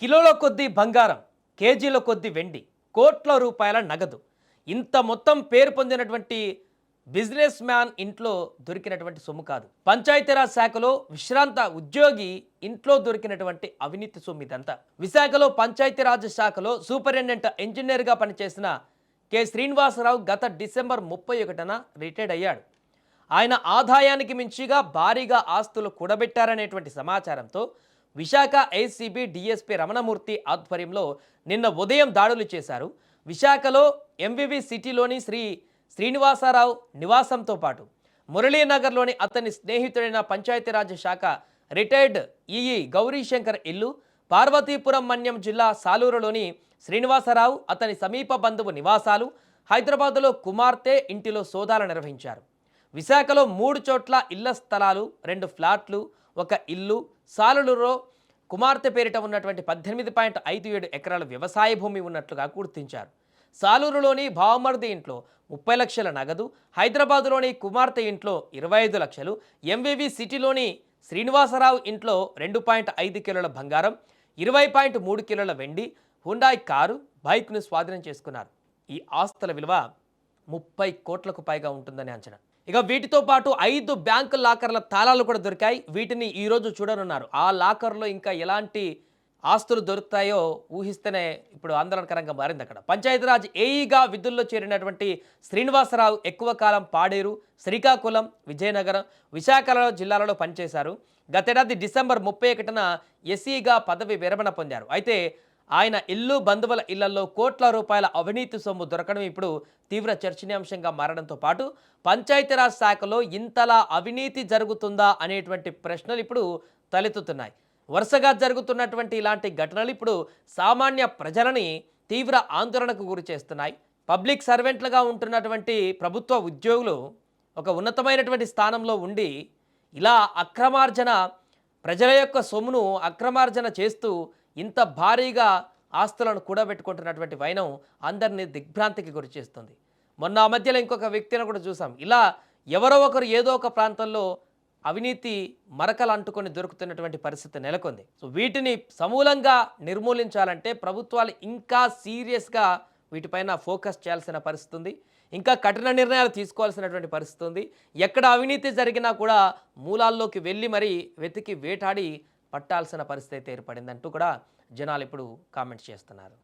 కిలోల కొద్దీ బంగారం, కేజీల కొద్దీ వెండి, కోట్ల రూపాయల నగదు. ఇంత మొత్తం పేరు పొందినటువంటి బిజినెస్ మ్యాన్ ఇంట్లో దొరికినటువంటి సొమ్ము కాదు. పంచాయతీరాజ్ శాఖలో విశ్రాంత ఉద్యోగి ఇంట్లో దొరికినటువంటి అవినీతి సొమ్ము ఇదంతా. విశాఖలో పంచాయతీరాజ్ శాఖలో సూపరింటెండెంట్ ఇంజనీర్గా పనిచేసిన కె శ్రీనివాసరావు గత డిసెంబర్ 31న రిటైర్డ్ అయ్యాడు. ఆయన ఆదాయానికి మించిగా భారీగా ఆస్తులు కూడబెట్టారనేటువంటి సమాచారంతో విశాఖ ఏసీబీ డీఎస్పీ రమణమూర్తి ఆధ్వర్యంలో నిన్న ఉదయం దాడులు చేశారు. విశాఖలో ఎంవివి సిటీలోని శ్రీనివాసరావు నివాసంతో పాటు మురళీనగర్లోని అతని స్నేహితుడైన పంచాయతీరాజ్ శాఖ రిటైర్డ్ ఈఈ గౌరీశంకర్ ఇల్లు, పార్వతీపురం మన్యం జిల్లా సాలూరులోని శ్రీనివాసరావు అతని సమీప బంధువు నివాసాలు, హైదరాబాదులో కుమార్తె ఇంటిలో సోదాలు నిర్వహించారు. విశాఖలో 3 చోట్ల ఇళ్ల స్థలాలు, 2 ఫ్లాట్లు, 1 ఇల్లు, సాలూరులో కుమార్తె పేరిట ఉన్నటువంటి 18.57 ఎకరాల వ్యవసాయ భూమి ఉన్నట్లుగా గుర్తించారు. సాలూరులోని బావమర్ది ఇంట్లో 30 లక్షల నగదు, హైదరాబాదులోని కుమార్తె ఇంట్లో 25 లక్షలు, ఎంవివి సిటీలోని శ్రీనివాసరావు ఇంట్లో 2.5 కిలోల బంగారం, 20.3 కిలోల వెండి, హుండాయ్ కారు, బైక్ను స్వాధీనం చేసుకున్నారు. ఈ ఆస్తుల విలువ 30 కోట్లకు పైగా ఉంటుందని అంచనా. ఇక వీటితో పాటు 5 బ్యాంకు లాకర్ల తాళాలు కూడా దొరికాయి. వీటిని ఈరోజు చూడనున్నారు. ఆ లాకర్లో ఇంకా ఎలాంటి ఆస్తులు దొరుకుతాయో ఊహిస్తేనే ఇప్పుడు ఆందోళనకరంగా మారింది. అక్కడ పంచాయతీరాజ్ ఏఈగా విధుల్లో చేరినటువంటి శ్రీనివాసరావు ఎక్కువ కాలం పాడేరు, శ్రీకాకుళం, విజయనగరం, విశాఖ జిల్లాలలో పనిచేశారు. గతేడాది డిసెంబర్ 31న ఎస్ఈగా పదవి విరమణ పొందారు. అయితే ఆయన ఇల్లు, బంధువుల ఇళ్లలో కోట్ల రూపాయల అవినీతి సొమ్ము దొరకడం ఇప్పుడు తీవ్ర చర్చనీయాంశంగా మారడంతో పాటు పంచాయతీరాజ్ శాఖలో ఇంతలా అవినీతి జరుగుతుందా అనేటువంటి ప్రశ్నలు ఇప్పుడు తలెత్తుతున్నాయి. వరుసగా జరుగుతున్నటువంటి ఇలాంటి ఘటనలు ఇప్పుడు సామాన్య ప్రజలని తీవ్ర ఆందోళనకు గురి చేస్తున్నాయి. పబ్లిక్ సర్వెంట్లుగా ఉంటున్నటువంటి ప్రభుత్వ ఉద్యోగులు ఒక ఉన్నతమైనటువంటి స్థానంలో ఉండి ఇలా అక్రమార్జన, ప్రజల యొక్క సొమ్మును అక్రమార్జన చేస్తూ ఇంత భారీగా ఆస్తులను కూడబెట్టుకుంటున్నటువంటి వైనం అందరినీ దిగ్భ్రాంతికి గురి చేస్తుంది. మొన్న ఆ మధ్యలో ఇంకొక వ్యక్తిని కూడా చూసాం. ఇలా ఎవరో ఒకరు ఏదో ఒక ప్రాంతంలో అవినీతి మరకలు అంటుకొని దొరుకుతున్నటువంటి పరిస్థితి నెలకొంది. సో వీటిని సమూలంగా నిర్మూలించాలంటే ప్రభుత్వాలు ఇంకా సీరియస్గా వీటిపైన ఫోకస్ చేయాల్సిన పరిస్థితి ఉంది. ఇంకా కఠిన నిర్ణయాలు తీసుకోవాల్సినటువంటి పరిస్థితి ఉంది. ఎక్కడ అవినీతి జరిగినా కూడా మూలాల్లోకి వెళ్ళి మరీ వెతికి వేటాడి పట్టాల్సిన పరిస్థితి ఏర్పడిందంటూ కూడా జనాలు ఇప్పుడు కామెంట్స్ చేస్తున్నారు.